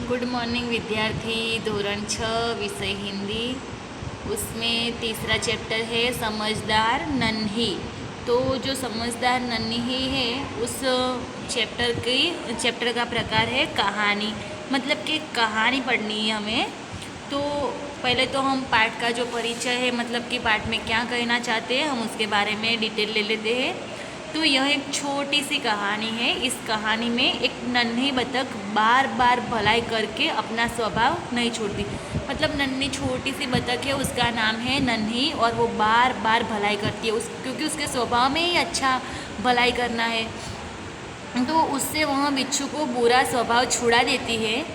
Good morning विद्यार्थी। धोरण 6 विषय हिंदी, उसमें तीसरा चैप्टर है समझदार नन्ही। तो जो समझदार नन्ही है उस चैप्टर का प्रकार है कहानी, मतलब कि कहानी पढ़नी है हमें। तो पहले तो हम पाठ का जो परिचय है, मतलब कि पाठ में क्या कहना चाहते हैं, हम उसके बारे में डिटेल ले लेते हैं। तो यह एक छोटी सी कहानी है। इस कहानी में एक नन्ही बतख बार बार भलाई करके अपना स्वभाव नहीं छोड़ती। मतलब नन्ही छोटी सी बतख है, उसका नाम है नन्ही, और वो बार बार भलाई करती है क्योंकि उसके स्वभाव में ही अच्छा भलाई करना है। तो उससे वह बिच्छू को बुरा स्वभाव छुड़ा देती है।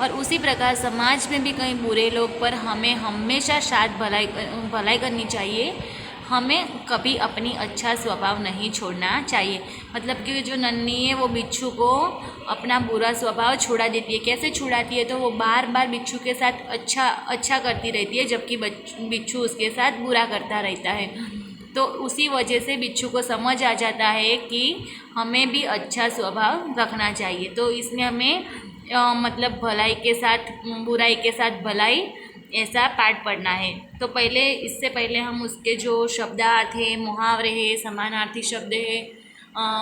और उसी प्रकार समाज में भी कई बुरे लोग पर हमें हमेशा साथ भलाई करनी चाहिए। हमें कभी अपनी अच्छा स्वभाव नहीं छोड़ना चाहिए। मतलब कि जो नन्ही है वो बिच्छू को अपना बुरा स्वभाव छुड़ा देती है। कैसे छुड़ाती है? तो वो बार बार बिच्छू के साथ अच्छा करती रहती है, जबकि बिच्छू उसके साथ बुरा करता रहता है। तो उसी वजह से बिच्छू को समझ आ जाता है कि हमें भी अच्छा स्वभाव रखना चाहिए। तो इसमें हमें मतलब भलाई के साथ बुराई के साथ भलाई, ऐसा पाठ पढ़ना है। तो इससे पहले हम उसके जो शब्दार्थ है, मुहावरे है, समानार्थी शब्द है,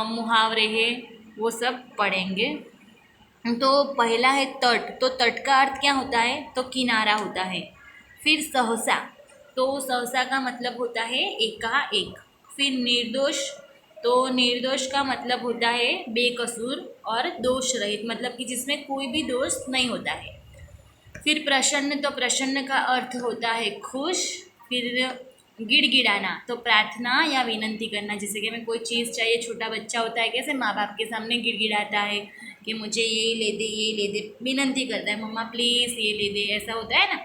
मुहावरे है, वो सब पढ़ेंगे। तो पहला है तट। तो तट का अर्थ क्या होता है? तो किनारा होता है। फिर सहसा। तो सहसा का मतलब होता है एकाएक। फिर निर्दोष। तो निर्दोष का मतलब होता है बेकसूर और दोष रहित, मतलब कि जिसमें कोई भी दोष नहीं होता है। फिर प्रसन्न। तो प्रसन्न का अर्थ होता है खुश। फिर गिड़गिड़ाना। तो प्रार्थना या विनंती करना, जैसे कि हमें कोई चीज़ चाहिए, छोटा बच्चा होता है कैसे माँ बाप के सामने गिड़गिड़ाता है कि मुझे ये ले दे, ये ले दे, विनंती करता है, मम्मा प्लीज़ ये ले दे, ऐसा होता है ना।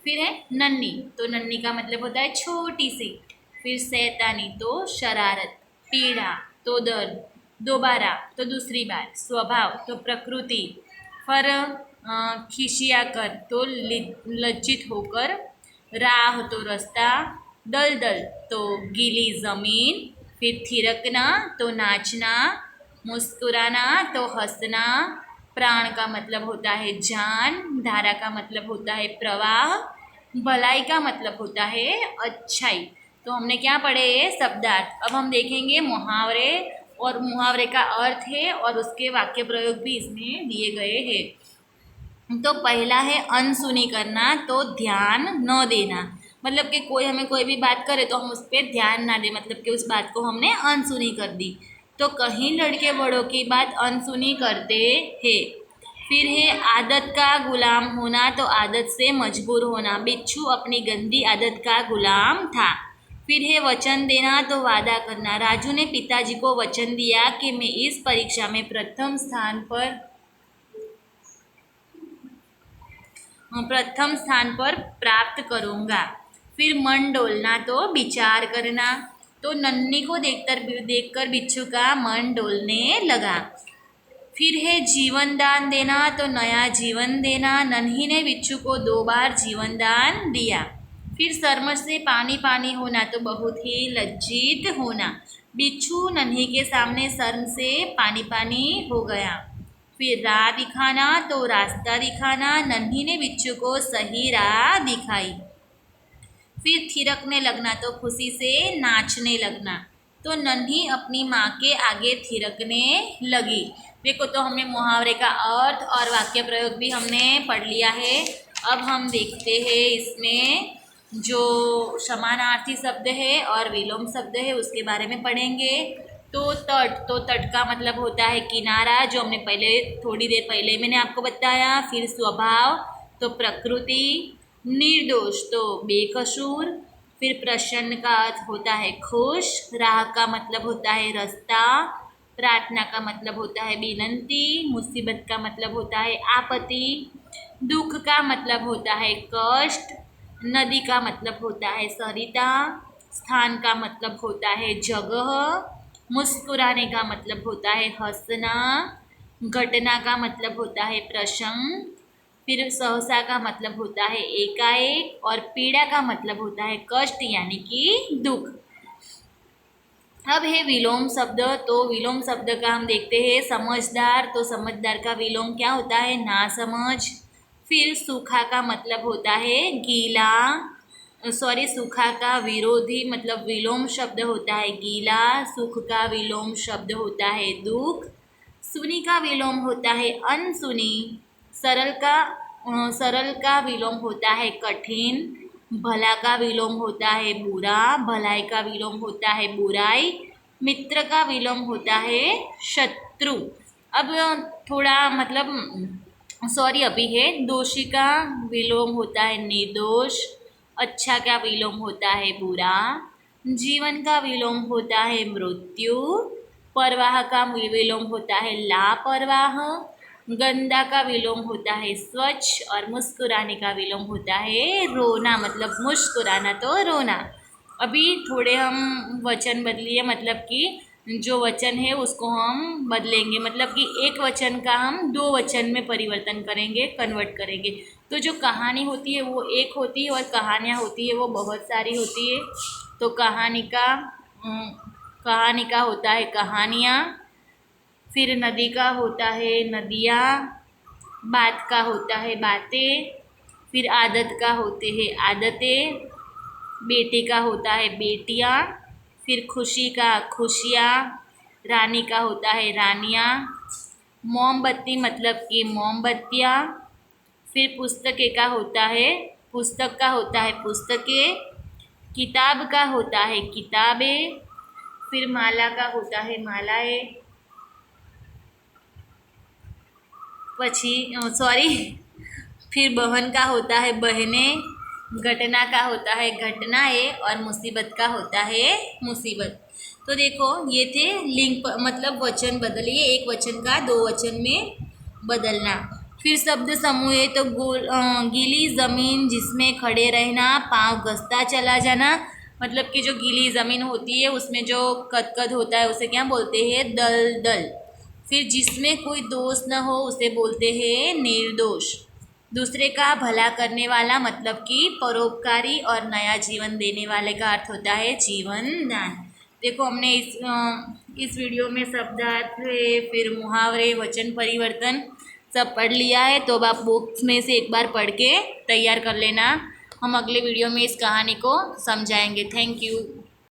फिर है नन्ही। तो नन्ही का मतलब होता है छोटी सी। फिर शैतानी। तो शरारत। पीड़ा। तो दर्द। दोबारा। तो दूसरी बार। स्वभाव। तो प्रकृति। पर खिसिया कर। तो लज्जित होकर। राह। तो रास्ता। दलदल। तो गीली ज़मीन। फिर थिरकना। तो नाचना। मुस्कुराना। तो हंसना। प्राण का मतलब होता है जान। धारा का मतलब होता है प्रवाह। भलाई का मतलब होता है अच्छाई। तो हमने क्या पढ़े? शब्दार्थ। अब हम देखेंगे मुहावरे, और मुहावरे का अर्थ है और उसके वाक्य प्रयोग भी इसमें दिए गए हैं। तो पहला है अनसुनी करना। तो ध्यान न देना, मतलब कि हमें कोई भी बात करे तो हम उस पर ध्यान ना दें, मतलब कि उस बात को हमने अनसुनी कर दी। तो कहीं लड़के बड़ों की बात अनसुनी करते हैं। फिर है आदत का गुलाम होना। तो आदत से मजबूर होना। बिच्छू अपनी गंदी आदत का गुलाम था। फिर है वचन देना। तो वादा करना। राजू ने पिताजी को वचन दिया कि मैं इस परीक्षा में प्रथम स्थान पर प्राप्त करूंगा। फिर मन डोलना। तो विचार करना। तो नन्ही को देखकर बिच्छू का मन डोलने लगा। फिर है जीवन दान देना। तो नया जीवन देना। नन्ही ने बिच्छू को 2 बार जीवन दान दिया। फिर शर्म से पानी पानी होना। तो बहुत ही लज्जित होना। बिच्छू नन्ही के सामने शर्म से पानी पानी हो गया। फिर राह दिखाना। तो रास्ता दिखाना। नन्ही ने बिच्छू को सही राह दिखाई। फिर थिरकने लगना। तो खुशी से नाचने लगना। तो नन्ही अपनी माँ के आगे थिरकने लगी। देखो, तो हमने मुहावरे का अर्थ और वाक्य प्रयोग भी हमने पढ़ लिया है। अब हम देखते हैं इसमें जो समानार्थी शब्द है और विलोम शब्द है उसके बारे में पढ़ेंगे। तो तट का मतलब होता है किनारा, जो हमने थोड़ी देर पहले मैंने आपको बताया। फिर स्वभाव। तो प्रकृति। निर्दोष। तो बेकसूर। फिर प्रसन्न का अर्थ होता है खुश। राह का मतलब होता है रास्ता। प्रार्थना का मतलब होता है विनंती। मुसीबत का मतलब होता है आपत्ति। दुख का मतलब होता है कष्ट। नदी का मतलब होता है सरिता। स्थान का मतलब होता है जगह। मुस्कुराने का मतलब होता है हंसना। घटना का मतलब होता है प्रसंग। फिर सहसा का मतलब होता है एकाएक, और पीड़ा का मतलब होता है कष्ट यानी कि दुख। अब है विलोम शब्द। तो विलोम शब्द का हम देखते हैं समझदार। तो समझदार का विलोम क्या होता है? नासमझ। फिर सूखा का मतलब होता है गीला, सॉरी, सूखा का विरोधी मतलब विलोम शब्द होता है गीला। सुख का विलोम शब्द होता है दुख। सुनी का विलोम होता है अनसुनी। सरल का विलोम होता है कठिन। भला का विलोम होता है बुरा। भलाई का विलोम होता है बुराई। मित्र का विलोम होता है शत्रु। अब थोड़ा मतलब सॉरी अभी है। दोषी का विलोम होता है निर्दोष। अच्छा का विलोम होता है बुरा। जीवन का विलोम होता है मृत्यु। परवाह का विलोम होता है लापरवाह। गंदा का विलोम होता है स्वच्छ। और मुस्कुराने का विलोम होता है रोना, मतलब मुस्कुराना तो रोना। अभी थोड़े हम वचन बदलिए, मतलब कि जो वचन है उसको हम बदलेंगे, मतलब कि एक वचन का हम दो वचन में परिवर्तन करेंगे, कन्वर्ट करेंगे। तो जो कहानी होती है वो एक होती है और कहानियाँ होती है वो बहुत सारी होती है। तो कहानी का होता है कहानियाँ। फिर नदी का होता है नदियाँ। बात का होता है बातें। फिर आदत का होते हैं आदतें। बेटे का होता है बेटियाँ। फिर खुशी का खुशियाँ। रानी का होता है रानियाँ। मोमबत्ती मतलब कि मोमबत्तियाँ। फिर पुस्तक का होता है पुस्तकें। किताब का होता है किताबें। फिर माला का होता है मालाएँ। सॉरी, फिर बहन का होता है बहनें। घटना का होता है घटनाएँ। और मुसीबत का होता है मुसीबत। तो देखो ये थे मतलब वचन बदलिए, एक वचन का दो वचन में बदलना। फिर शब्द समूह है तो गीली ज़मीन जिसमें खड़े रहना, पाँव घसता चला जाना। मतलब कि जो गीली ज़मीन होती है उसमें जो कदकद होता है उसे क्या बोलते हैं? दलदल। फिर जिसमें कोई दोष न हो उसे बोलते हैं निर्दोष। दूसरे का भला करने वाला मतलब कि परोपकारी और नया जीवन देने वाले का अर्थ होता है जीवन दान। देखो हमने इस वीडियो में शब्दार्थ फिर मुहावरे वचन परिवर्तन सब पढ़ लिया है। तो अब आप बुक्स में से एक बार पढ़ के तैयार कर लेना। हम अगले वीडियो में इस कहानी को समझाएंगे। Thank you.